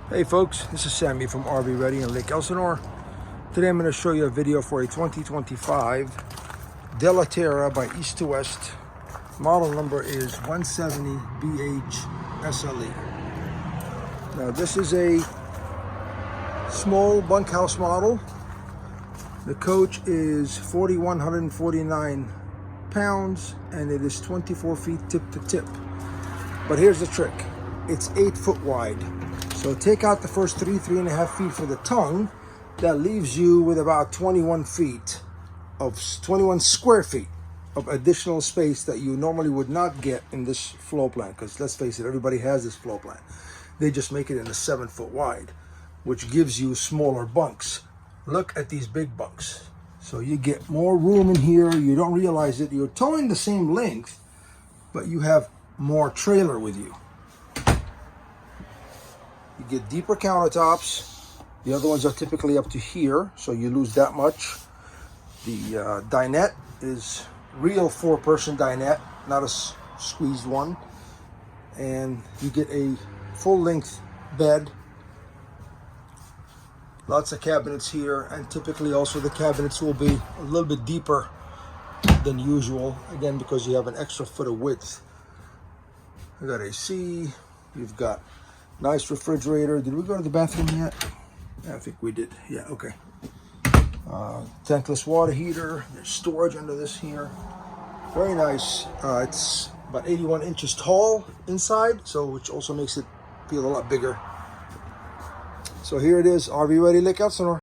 Hey folks, this is Sammy from RV Ready in Lake Elsinore. Today I'm going to show you a video for a 2025 Della Terra by East to West. Model number is 170BHSLE. Now this is a small bunkhouse model. The coach is 4,149 pounds and it is 24 feet tip to tip. But here's the trick. It's 8 foot wide. So take out the first 3.5 feet for the tongue. That leaves you with about 21 square feet of additional space that you normally would not get in this floor plan. Because let's face it, everybody has this floor plan. They just make it in a 7 foot wide, which gives you smaller bunks. Look at these big bunks. So you get more room in here. You don't realize it. You're towing the same length, but you have more trailer with you. You get deeper countertops. The other ones are typically up to here, so you lose that much. The dinette is real 4-person dinette, not a squeezed one. And you get a full-length bed. Lots of cabinets here, and typically also the cabinets will be a little bit deeper than usual, again because you have an extra foot of width. You got AC, you've got nice refrigerator. Did we go to the bathroom yet? I think we did. Yeah, okay. Tankless water heater. There's storage under this here. Very nice. It's about 81 inches tall inside, so which also makes it feel a lot bigger. So here it is, RV Ready Lake Elsinore.